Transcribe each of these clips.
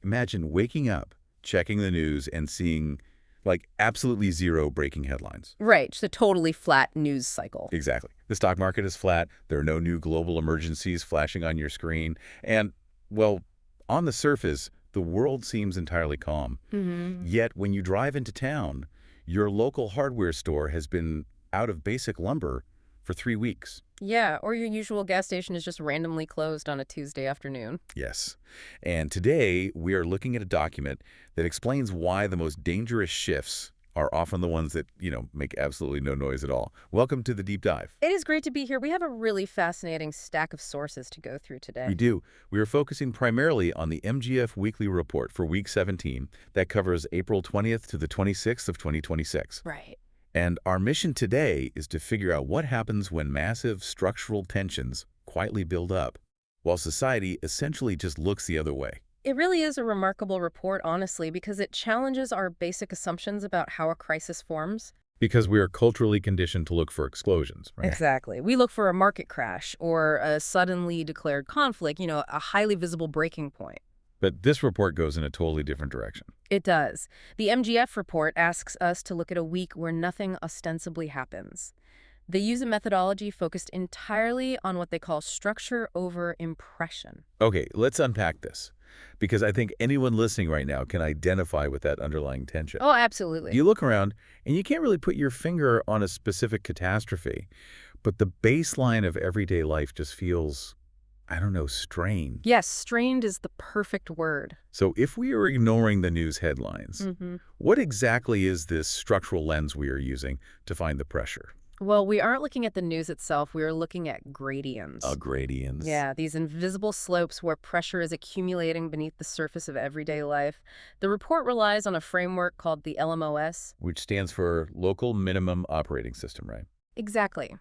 Imagine waking up, checking the news, and seeing, like, absolutely zero breaking headlines. Right, just a totally flat news cycle. Exactly. The stock market is flat. There are no new global emergencies flashing on your screen. And, well, on the surface, the world seems entirely calm. Yet, when you drive into town, your local hardware store has been out of basic lumber for 3 weeks. Yeah, or your usual gas station is just randomly closed on a Tuesday afternoon. Yes. And today, we are looking at a document that explains why the most dangerous shifts are often the ones that, make absolutely no noise at all. Welcome to the deep dive. It is great to be here. We have a really fascinating stack of sources to go through today. We do. We are focusing primarily on the MGF weekly report for week 17 that covers April 20th to the 26th of 2026. Right. And our mission today is to figure out what happens when massive structural tensions quietly build up, while society essentially just looks the other way. It really is a remarkable report, honestly, because it challenges our basic assumptions about how a crisis forms. Because we are culturally conditioned to look for explosions, right? Exactly. We look for a market crash or a suddenly declared conflict, a highly visible breaking point. But this report goes in a totally different direction. It does. The MGF report asks us to look at a week where nothing ostensibly happens. They use a methodology focused entirely on what they call structure over impression. Okay, let's unpack this, because I think anyone listening right now can identify with that underlying tension. Oh, absolutely. You look around, and you can't really put your finger on a specific catastrophe, but the baseline of everyday life just feels, I don't know, strained. Yes, strained is the perfect word. So if we are ignoring the news headlines, what exactly is this structural lens we are using to find the pressure? Well, we aren't looking at the news itself. We are looking at gradients. Gradients. Yeah, these invisible slopes where pressure is accumulating beneath the surface of everyday life. The report relies on a framework called the LMOS. Which stands for Local Minimum Operating System, right? Exactly.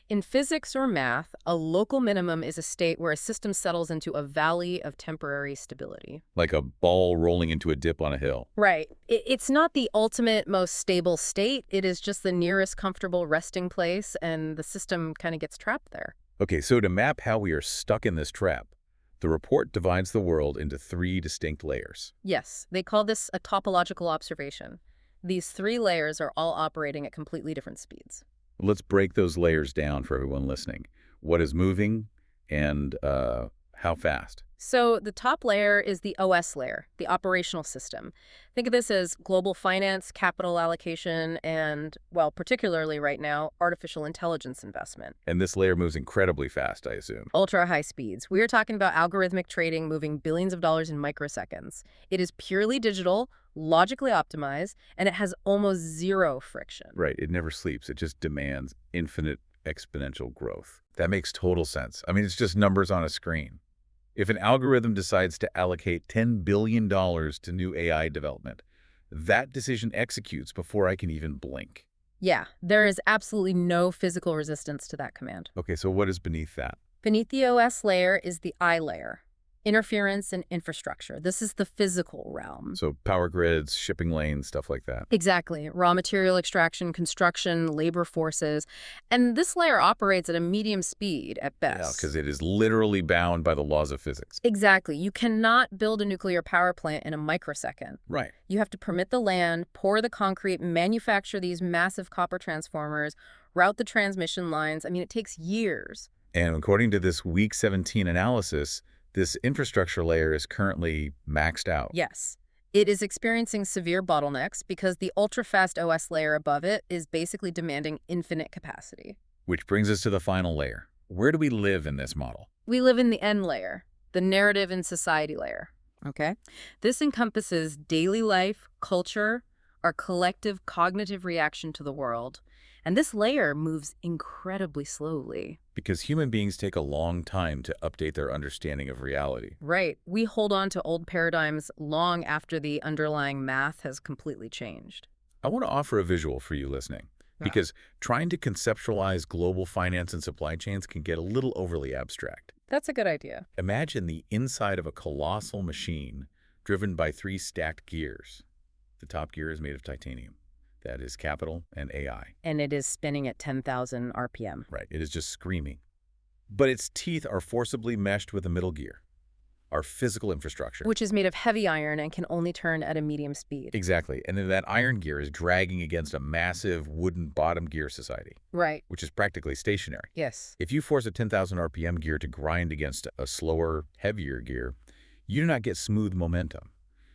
In physics or math, a local minimum is a state where a system settles into a valley of temporary stability. Like a ball rolling into a dip on a hill. Right. It's not the ultimate, most stable state. It is just the nearest comfortable resting place, and the system kind of gets trapped there. Okay, so to map how we are stuck in this trap, the report divides the world into 3 distinct layers. Yes, they call this a topological observation. These 3 layers are all operating at completely different speeds. Let's break those layers down for everyone listening. What is moving and how fast? So the top layer is the OS layer, the operational system. Think of this as global finance, capital allocation, and, well, particularly right now, artificial intelligence investment. And this layer moves incredibly fast, I assume. Ultra high speeds. We are talking about algorithmic trading moving billions of dollars in microseconds. It is purely digital, logically optimized, and it has almost zero friction. Right, it never sleeps. It just demands infinite exponential growth. That makes total sense. I mean, it's just numbers on a screen. If an algorithm decides to allocate $10 billion to new AI development, that decision executes before I can even blink. Yeah, there is absolutely no physical resistance to that command. Okay, so what is beneath that? Beneath the OS layer is the I layer, interference and infrastructure. This is the physical realm. So power grids, shipping lanes, stuff like that. Exactly. Raw material extraction, construction, labor forces. And this layer operates at a medium speed at best. Yeah, because it is literally bound by the laws of physics. Exactly. You cannot build a nuclear power plant in a microsecond. Right. You have to permit the land, pour the concrete, manufacture these massive copper transformers, route the transmission lines. I mean, it takes years. And according to this week 17 analysis, this infrastructure layer is currently maxed out. Yes. It is experiencing severe bottlenecks because the ultra-fast OS layer above it is basically demanding infinite capacity. Which brings us to the final layer. Where do we live in this model? We live in the N layer, the narrative and society layer. Okay? This encompasses daily life, culture, our collective cognitive reaction to the world. And this layer moves incredibly slowly. Because human beings take a long time to update their understanding of reality. Right. We hold on to old paradigms long after the underlying math has completely changed. I want to offer a visual for you listening, because trying to conceptualize global finance and supply chains can get a little overly abstract. That's a good idea. Imagine the inside of a colossal machine driven by 3 stacked gears. The top gear is made of titanium. That is capital and AI. And it is spinning at 10,000 RPM. Right, it is just screaming. But its teeth are forcibly meshed with a middle gear. our physical infrastructure. Which is made of heavy iron and can only turn at a medium speed. Exactly. And then that iron gear is dragging against a massive wooden bottom gear society. Right. Which is practically stationary. Yes. If you force a 10,000 RPM gear to grind against a slower, heavier gear, you do not get smooth momentum.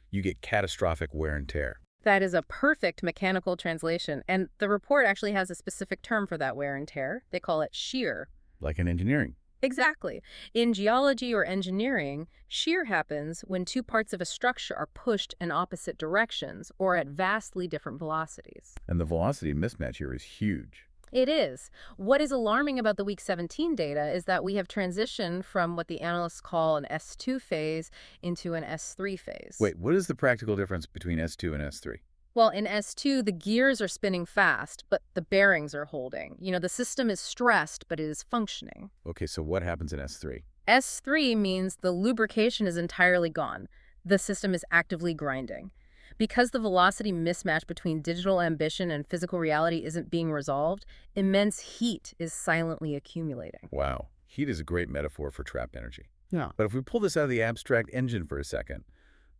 You get catastrophic wear and tear. That is a perfect mechanical translation, and the report actually has a specific term for that wear and tear. They call it shear. Like in engineering. Exactly. In geology or engineering, shear happens when two parts of a structure are pushed in opposite directions or at vastly different velocities. And the velocity mismatch here is huge. It is. What is alarming about the week 17 data is that we have transitioned from what the analysts call an S2 phase into an S3 phase. Wait, what is the practical difference between S2 and S3? Well, in S2, the gears are spinning fast, but the bearings are holding. The system is stressed, but it is functioning. Okay, so what happens in S3? S3 means the lubrication is entirely gone. The system is actively grinding. Because the velocity mismatch between digital ambition and physical reality isn't being resolved, immense heat is silently accumulating. Wow. Heat is a great metaphor for trapped energy. Yeah. But if we pull this out of the abstract engine for a second,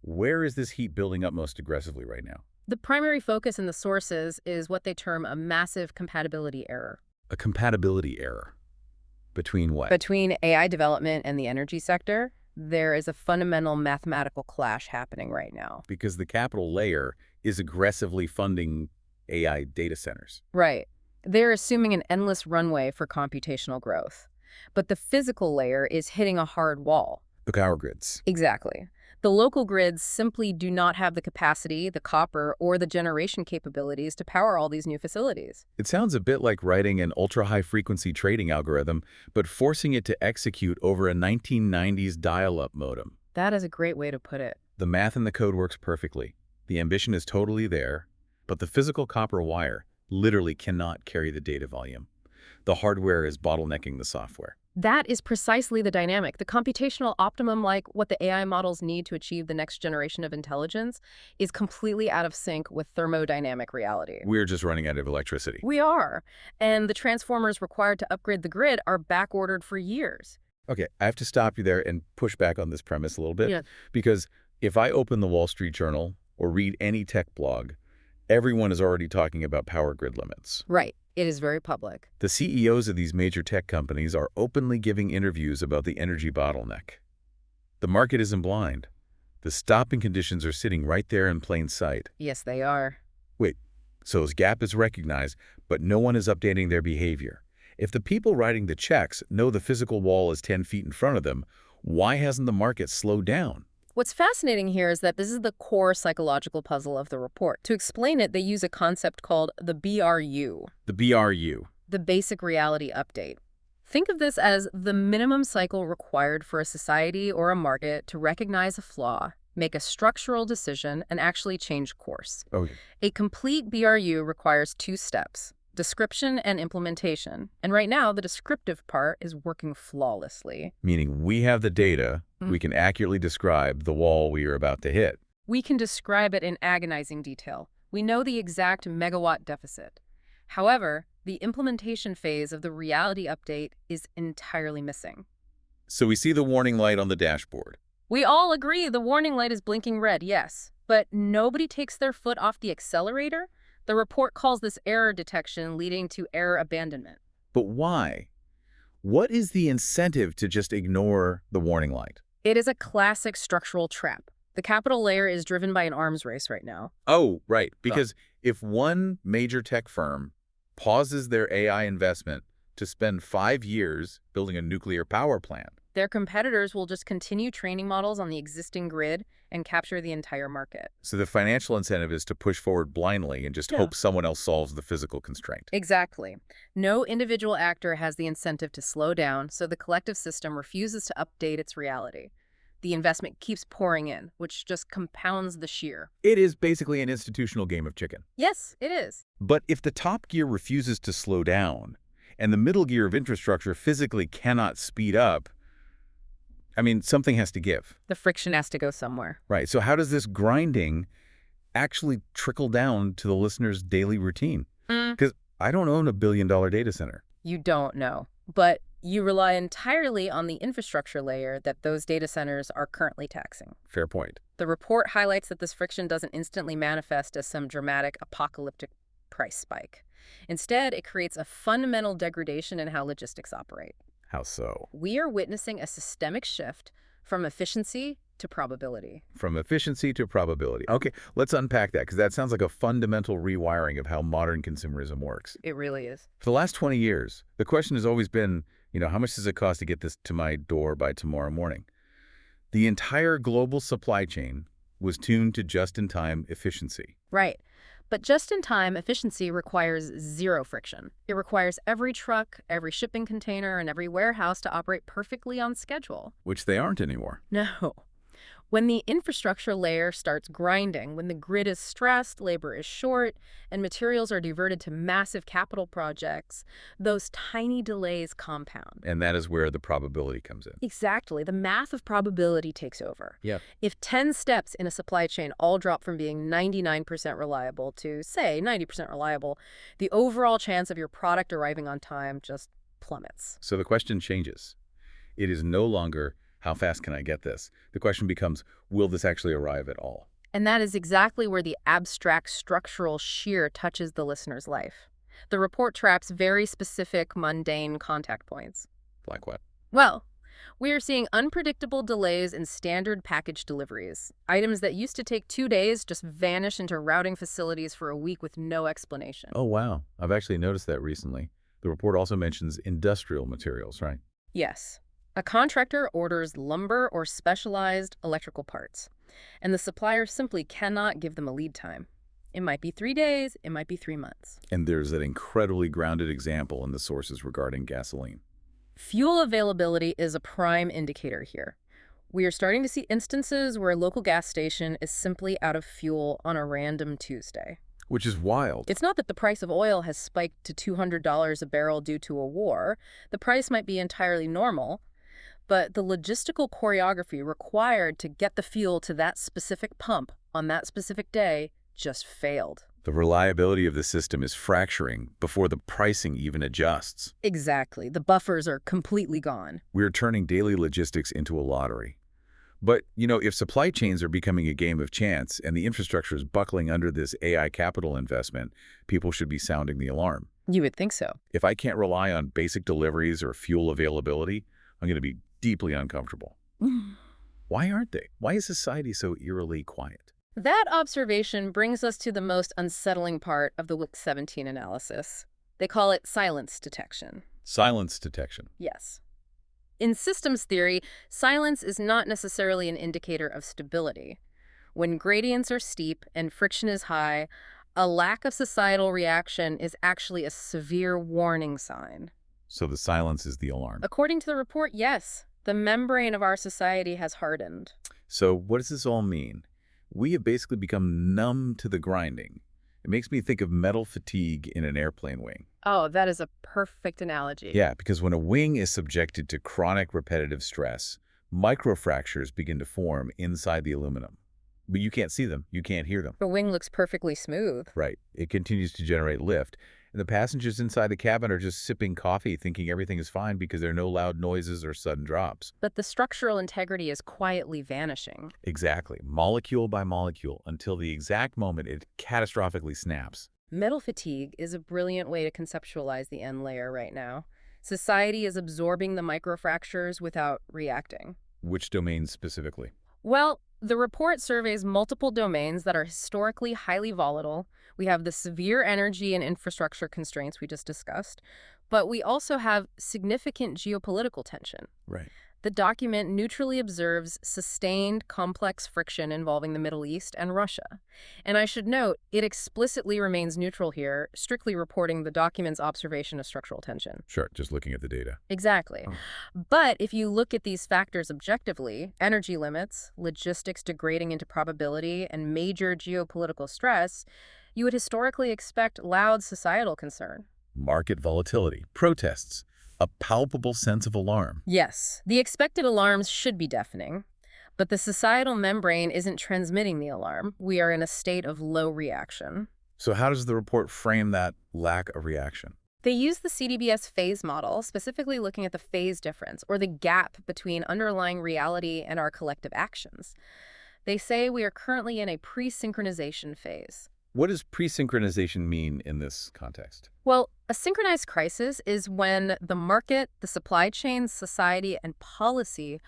where is this heat building up most aggressively right now? The primary focus in the sources is what they term a massive compatibility error. A compatibility error. Between what? Between AI development and the energy sector, there is a fundamental mathematical clash happening right now. Because the capital layer is aggressively funding AI data centers. Right. They're assuming an endless runway for computational growth. But the physical layer is hitting a hard wall. The power grids. Exactly. The local grids simply do not have the capacity, the copper, or the generation capabilities to power all these new facilities. It sounds a bit like writing an ultra-high-frequency trading algorithm, but forcing it to execute over a 1990s dial-up modem. That is a great way to put it. The math in the code works perfectly. The ambition is totally there, but the physical copper wire literally cannot carry the data volume. The hardware is bottlenecking the software. That is precisely the dynamic. The computational optimum, like what the AI models need to achieve the next generation of intelligence, is completely out of sync with thermodynamic reality. We're just running out of electricity. We are. And the transformers required to upgrade the grid are back-ordered for years. Okay, I have to stop you there and push back on this premise a little bit. Yeah. Because if I open the Wall Street Journal or read any tech blog, everyone is already talking about power grid limits. Right. It is very public. The CEOs of these major tech companies are openly giving interviews about the energy bottleneck. The market isn't blind. The stopping conditions are sitting right there in plain sight. Yes, they are. Wait, so this gap is recognized, but no one is updating their behavior. If the people writing the checks know the physical wall is 10 feet in front of them, why hasn't the market slowed down? What's fascinating here is that this is the core psychological puzzle of the report. To explain it, they use a concept called the BRU. The BRU. The basic reality update. Think of this as the minimum cycle required for a society or a market to recognize a flaw, make a structural decision, and actually change course. Okay. A complete BRU requires 2 steps. Description and implementation. And right now, the descriptive part is working flawlessly. Meaning we have the data, we can accurately describe the wall we are about to hit. We can describe it in agonizing detail. We know the exact megawatt deficit. However, the implementation phase of the reality update is entirely missing. So we see the warning light on the dashboard. We all agree the warning light is blinking red, yes. But nobody takes their foot off the accelerator? The report calls this error detection leading to error abandonment. But why? What is the incentive to just ignore the warning light? It is a classic structural trap. The capital layer is driven by an arms race right now. Oh, right. Because if one major tech firm pauses their AI investment to spend 5 years building a nuclear power plant, their competitors will just continue training models on the existing grid and capture the entire market. so the financial incentive is to push forward blindly and just hope someone else solves the physical constraint. Exactly. No individual actor has the incentive to slow down, so the collective system refuses to update its reality. The investment keeps pouring in, which just compounds the shear. It is basically an institutional game of chicken. Yes, it is. But if the top gear refuses to slow down and the middle gear of infrastructure physically cannot speed up, I mean, something has to give. The friction has to go somewhere. Right. So how does this grinding actually trickle down to the listener's daily routine? Because I don't own a billion-dollar data center. You don't know. But You rely entirely on the infrastructure layer that those data centers are currently taxing. Fair point. The report highlights that this friction doesn't instantly manifest as some dramatic apocalyptic price spike. Instead, it creates a fundamental degradation in how logistics operate. How so? We are witnessing a systemic shift from efficiency to probability. From efficiency to probability. Okay, let's unpack that, because that sounds like a fundamental rewiring of how modern consumerism works. It really is. For the last 20 years, the question has always been, how much does it cost to get this to my door by tomorrow morning? The entire global supply chain was tuned to just-in-time efficiency. Right. But just-in-time efficiency requires zero friction. It requires every truck, every shipping container, and every warehouse to operate perfectly on schedule. Which they aren't anymore. No. When the infrastructure layer starts grinding, when the grid is stressed, labor is short, and materials are diverted to massive capital projects, those tiny delays compound. And that is where the probability comes in. Exactly. The math of probability takes over. Yeah. If 10 steps in a supply chain all drop from being 99% reliable to, say, 90% reliable, the overall chance of your product arriving on time just plummets. So the question changes. It is no longer, how fast can I get this? The question becomes, will this actually arrive at all? And that is exactly where the abstract structural shear touches the listener's life. The report traps very specific, mundane contact points. Like what? Well, we are seeing unpredictable delays in standard package deliveries. Items that used to take 2 days just vanish into routing facilities for a week with no explanation. Oh, wow. I've actually noticed that recently. The report also mentions industrial materials, right? Yes. A contractor orders lumber or specialized electrical parts, and the supplier simply cannot give them a lead time. It might be 3 days, it might be 3 months. And there's that incredibly grounded example in the sources regarding gasoline. Fuel availability is a prime indicator here. We are starting to see instances where a local gas station is simply out of fuel on a random Tuesday. Which is wild. It's not that the price of oil has spiked to $200 a barrel due to a war. The price might be entirely normal, but the logistical choreography required to get the fuel to that specific pump on that specific day just failed. The reliability of the system is fracturing before the pricing even adjusts. Exactly. The buffers are completely gone. We're turning daily logistics into a lottery. But, if supply chains are becoming a game of chance and the infrastructure is buckling under this AI capital investment, people should be sounding the alarm. You would think so. If I can't rely on basic deliveries or fuel availability, I'm going to be deeply uncomfortable. Why aren't they? Why is society so eerily quiet? That observation brings us to the most unsettling part of the WIC-17 analysis. They call it silence detection. Silence detection. Yes. In systems theory, silence is not necessarily an indicator of stability. When gradients are steep and friction is high, a lack of societal reaction is actually a severe warning sign. So the silence is the alarm. According to the report, yes. The membrane of our society has hardened. So what does this all mean? We have basically become numb to the grinding. It makes me think of metal fatigue in an airplane wing. Oh, that is a perfect analogy. Yeah, because when a wing is subjected to chronic repetitive stress, microfractures begin to form inside the aluminum. But you can't see them. You can't hear them. The wing looks perfectly smooth. Right. It continues to generate lift. And the passengers inside the cabin are just sipping coffee, thinking everything is fine because there are no loud noises or sudden drops. But the structural integrity is quietly vanishing. Exactly. Molecule by molecule, until the exact moment it catastrophically snaps. Metal fatigue is a brilliant way to conceptualize the end layer right now. Society is absorbing the microfractures without reacting. Which domains specifically? Well, the report surveys multiple domains that are historically highly volatile. We have the severe energy and infrastructure constraints we just discussed, but we also have significant geopolitical tension. Right. The document neutrally observes sustained, complex friction involving the Middle East and Russia. And I should note, it explicitly remains neutral here, strictly reporting the document's observation of structural tension. Sure, just looking at the data. Exactly. But if you look at these factors objectively, energy limits, logistics degrading into probability, and major geopolitical stress, you would historically expect loud societal concern. Market volatility, protests, a palpable sense of alarm. Yes, the expected alarms should be deafening, but the societal membrane isn't transmitting the alarm. We are in a state of low reaction. So how does the report frame that lack of reaction? They use the CDBS phase model, specifically looking at the phase difference, or the gap between underlying reality and our collective actions. They say we are currently in a pre-synchronization phase. What does pre-synchronization mean in this context? Well, a synchronized crisis is when the market, the supply chain, society, and policy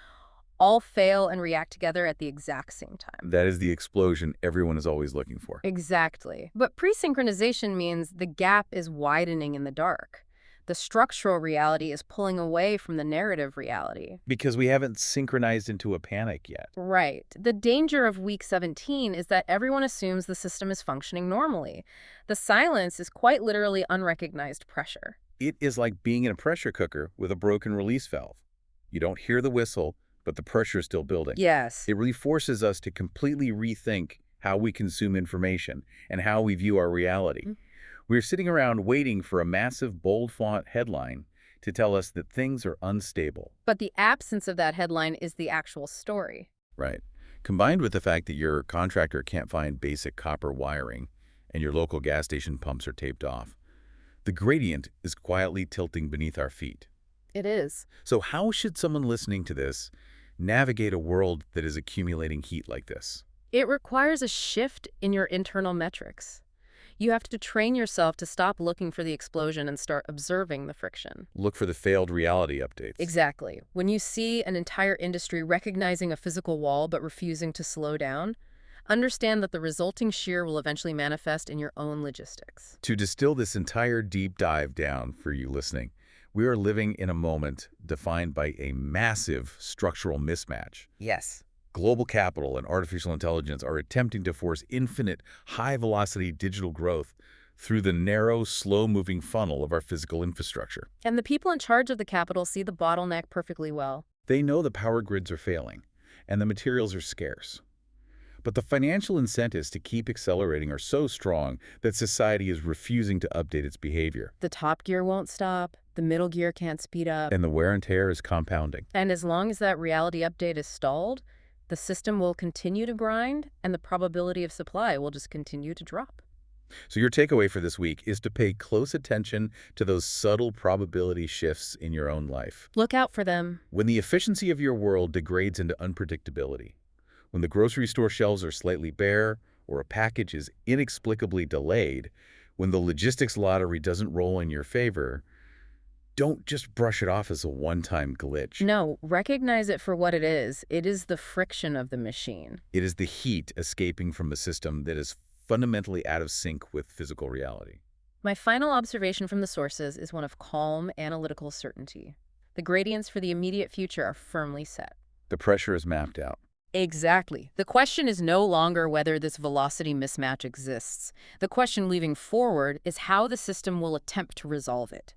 all fail and react together at the exact same time. That is the explosion everyone is always looking for. Exactly. But pre-synchronization means the gap is widening in the dark. The structural reality is pulling away from the narrative reality. Because we haven't synchronized into a panic yet. Right. The danger of week 17 is that everyone assumes the system is functioning normally. The silence is quite literally unrecognized pressure. It is like being in a pressure cooker with a broken release valve. You don't hear the whistle, but the pressure is still building. Yes. It really forces us to completely rethink how we consume information and how we view our reality. We're sitting around waiting for a massive bold font headline to tell us that things are unstable. But the absence of that headline is the actual story. Right. Combined with the fact that your contractor can't find basic copper wiring and your local gas station pumps are taped off, the gradient is quietly tilting beneath our feet. It is. So how should someone listening to this navigate a world that is accumulating heat like this? It requires a shift in your internal metrics. You have to train yourself to stop looking for the explosion and start observing the friction. Look for the failed reality updates. Exactly. When you see an entire industry recognizing a physical wall but refusing to slow down, understand that the resulting shear will eventually manifest in your own logistics. To distill this entire deep dive down for you listening, we are living in a moment defined by a massive structural mismatch. Yes. Global capital and artificial intelligence are attempting to force infinite, high-velocity digital growth through the narrow, slow-moving funnel of our physical infrastructure. And the people in charge of the capital see the bottleneck perfectly well. They know the power grids are failing, and the materials are scarce. But the financial incentives to keep accelerating are so strong that society is refusing to update its behavior. The top gear won't stop, the middle gear can't speed up. And the wear and tear is compounding. And as long as that reality update is stalled, the system will continue to grind, and the probability of supply will just continue to drop. So your takeaway for this week is to pay close attention to those subtle probability shifts in your own life. Look out for them. When the efficiency of your world degrades into unpredictability, when the grocery store shelves are slightly bare, or a package is inexplicably delayed, when the logistics lottery doesn't roll in your favor, don't just brush it off as a one-time glitch. No, recognize it for what it is. It is the friction of the machine. It is the heat escaping from a system that is fundamentally out of sync with physical reality. My final observation from the sources is one of calm, analytical certainty. The gradients for the immediate future are firmly set. The pressure is mapped out. Exactly. The question is no longer whether this velocity mismatch exists. The question leading forward is how the system will attempt to resolve it.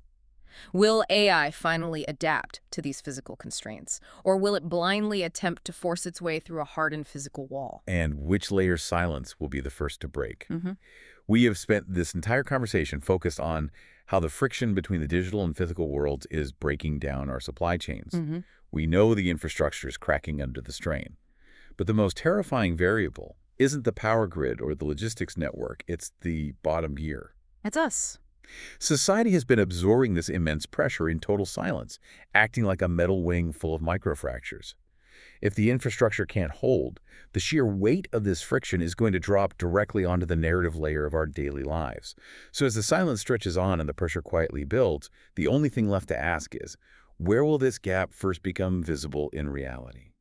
Will AI finally adapt to these physical constraints, or will it blindly attempt to force its way through a hardened physical wall? And which layer's silence will be the first to break? We have spent this entire conversation focused on how the friction between the digital and physical worlds is breaking down our supply chains. We know the infrastructure is cracking under the strain. But the most terrifying variable isn't the power grid or the logistics network, it's the bottom gear. It's us. Society has been absorbing this immense pressure in total silence, acting like a metal wing full of microfractures. If the infrastructure can't hold, the sheer weight of this friction is going to drop directly onto the narrative layer of our daily lives. So as the silence stretches on and the pressure quietly builds, the only thing left to ask is, where will this gap first become visible in reality?